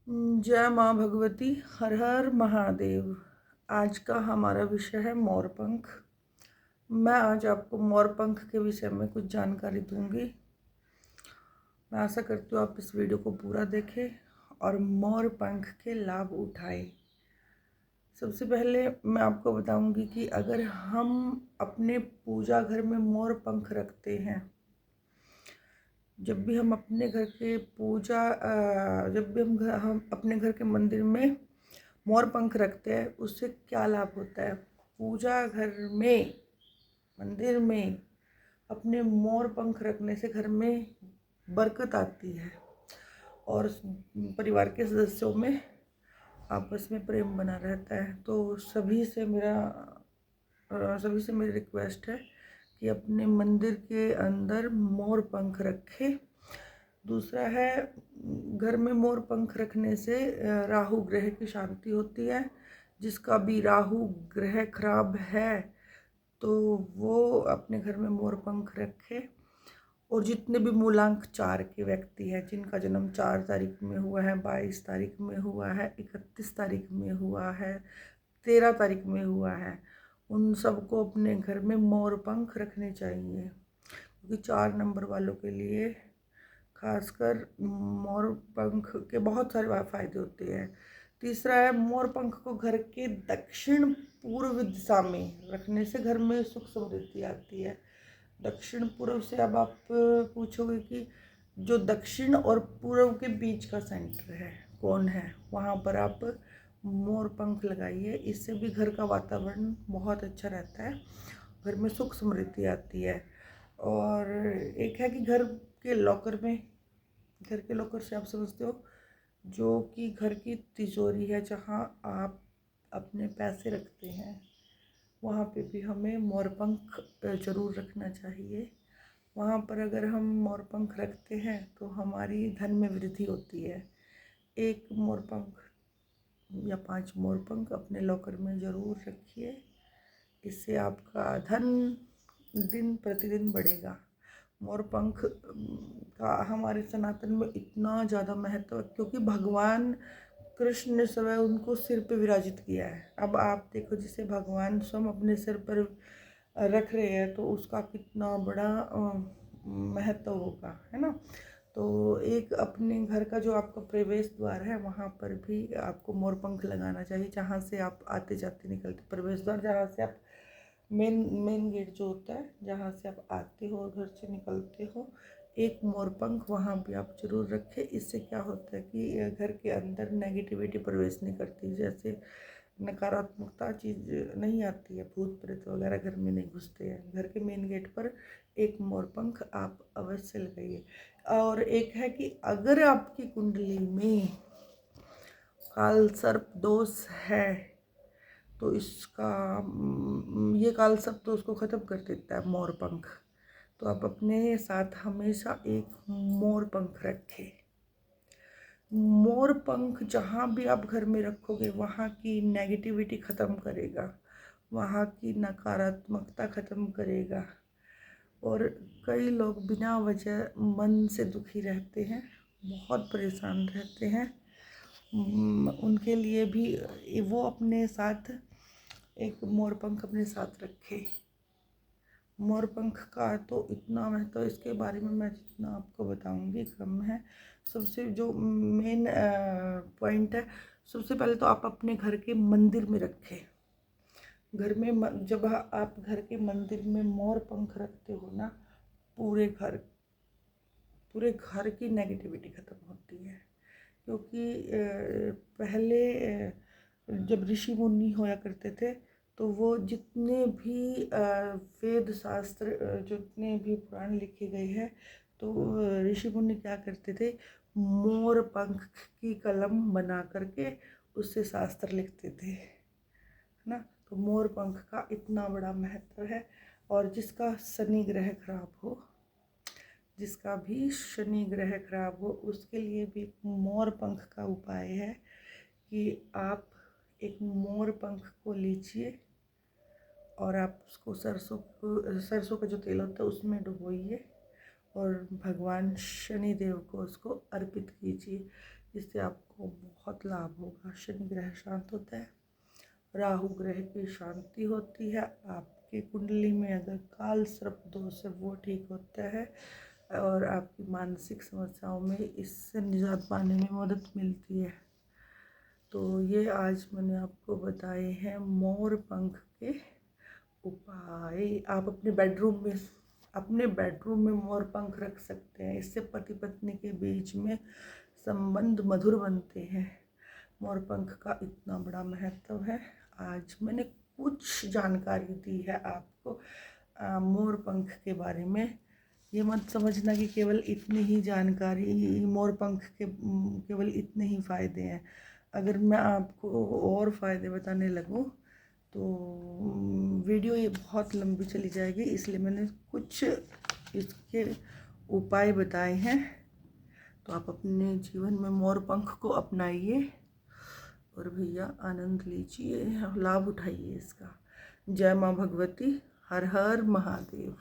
जय माँ भगवती। हर हर महादेव। आज का हमारा विषय है मोरपंख। मैं आज आपको मोरपंख के विषय में कुछ जानकारी दूंगी। मैं आशा करती हूँ आप इस वीडियो को पूरा देखें और मोरपंख के लाभ उठाएं। सबसे पहले मैं आपको बताऊंगी कि अगर हम अपने पूजा घर में मोरपंख रखते हैं, जब भी हम अपने घर के पूजा जब भी हम अपने घर के मंदिर में मोर पंख रखते हैं, उससे क्या लाभ होता है। पूजा घर में, मंदिर में अपने मोर पंख रखने से घर में बरकत आती है और परिवार के सदस्यों में आपस में प्रेम बना रहता है। तो सभी से मेरी रिक्वेस्ट है कि अपने मंदिर के अंदर मोर पंख रखें। दूसरा है, घर में मोर पंख रखने से राहु ग्रह की शांति होती है। जिसका भी राहु ग्रह खराब है तो वो अपने घर में मोर पंख रखे। और जितने भी मूलांक 4 के व्यक्ति हैं, जिनका जन्म 4 तारीख में हुआ है, 22 तारीख में हुआ है, 31 तारीख में हुआ है, 13 तारीख में हुआ है, उन सबको अपने घर में मोर पंख रखने चाहिए। क्योंकि 4 नंबर वालों के लिए खासकर मोर पंख के बहुत सारे फायदे होते हैं। तीसरा है, मोर पंख को घर के दक्षिण पूर्व दिशा में रखने से घर में सुख समृद्धि आती है। दक्षिण पूर्व से अब आप पूछोगे कि जो दक्षिण और पूर्व के बीच का सेंटर है कौन है, वहाँ पर आप मोर पंख लगाइए। इससे भी घर का वातावरण बहुत अच्छा रहता है, घर में सुख समृद्धि आती है। और एक है कि घर के लॉकर से आप समझते हो, जो कि घर की तिजोरी है, जहाँ आप अपने पैसे रखते हैं, वहाँ पे भी हमें मोरपंख ज़रूर रखना चाहिए। वहाँ पर अगर हम मोरपंख रखते हैं तो हमारी धन में वृद्धि होती है। 1 मोरपंख या 5 मोरपंख अपने लॉकर में ज़रूर रखिए। इससे आपका धन दिन प्रतिदिन बढ़ेगा। मोरपंख का हमारे सनातन में इतना ज़्यादा महत्व है क्योंकि भगवान कृष्ण ने स्वयं उनको सिर पे विराजित किया है। अब आप देखो, जिसे भगवान स्वयं अपने सिर पर रख रहे हैं तो उसका कितना बड़ा महत्व होगा, है ना। तो एक अपने घर का जो आपका प्रवेश द्वार है, वहाँ पर भी आपको मोरपंख लगाना चाहिए। जहाँ से आप आते जाते निकलते, प्रवेश द्वार जहाँ से आप मेन गेट जो होता है, जहाँ से आप आते हो और घर से निकलते हो, एक मोरपंख वहाँ भी आप जरूर रखें। इससे क्या होता है कि घर के अंदर नेगेटिविटी प्रवेश नहीं करती, जैसे नकारात्मकता चीज़ नहीं आती है, भूत प्रेत वगैरह घर में नहीं घुसते हैं। घर के मेन गेट पर एक मोरपंख आप अवश्य लगाइए। और एक है कि अगर आपकी कुंडली में काल सर्प दोष है तो इसका ये काल सर्प दोष को ख़त्म कर देता है मोरपंख। तो आप अपने साथ हमेशा एक मोरपंख रखें। मोरपंख जहाँ भी आप घर में रखोगे वहाँ की नेगेटिविटी ख़त्म करेगा, वहाँ की नकारात्मकता ख़त्म करेगा। और कई लोग बिना वजह मन से दुखी रहते हैं, बहुत परेशान रहते हैं, उनके लिए भी वो अपने साथ एक मोरपंख अपने साथ रखे। मोरपंख का तो इतना महत्व, इसके बारे में मैं जितना आपको बताऊंगी कम है। सबसे जो मेन पॉइंट है, सबसे पहले तो आप अपने घर के मंदिर में रखें। घर में जब आप घर के मंदिर में मोर पंख रखते हो ना, पूरे घर की नेगेटिविटी ख़त्म होती है। क्योंकि पहले जब ऋषि मुनि होया करते थे तो वो जितने भी वेद शास्त्र, जितने भी पुराण लिखे गए हैं, तो ऋषि मुनि क्या करते थे, मोर पंख की कलम बना करके उससे शास्त्र लिखते थे, है ना। तो मोर पंख का इतना बड़ा महत्व है। और जिसका शनि ग्रह खराब हो, जिसका भी शनि ग्रह खराब हो, उसके लिए भी मोर पंख का उपाय है कि आप एक मोर पंख को लीजिए और आप उसको सरसों का जो तेल होता है उसमें डुबोइए और भगवान शनि देव को उसको अर्पित कीजिए, जिससे आपको बहुत लाभ होगा। शनि ग्रह शांत होता है, राहु ग्रह की शांति होती है, आपकी कुंडली में अगर काल सर्प दोष है वो ठीक होता है, और आपकी मानसिक समस्याओं में इससे निजात पाने में मदद मिलती है। तो ये आज मैंने आपको बताए हैं मोर पंख के उपाय। आप अपने बेडरूम में मोर पंख रख सकते हैं, इससे पति पत्नी के बीच में संबंध मधुर बनते हैं। मोर पंख का इतना बड़ा महत्व है। आज मैंने कुछ जानकारी दी है आपको मोर पंख के बारे में। ये मत समझना कि केवल इतनी ही जानकारी, मोर पंख के केवल इतने ही फ़ायदे हैं। अगर मैं आपको और फ़ायदे बताने लगूँ तो वीडियो ये बहुत लंबी चली जाएगी, इसलिए मैंने कुछ इसके उपाय बताए हैं। तो आप अपने जीवन में मोर पंख को अपनाइए और भैया आनंद लीजिए, लाभ उठाइए इसका। जय माँ भगवती, हर हर महादेव।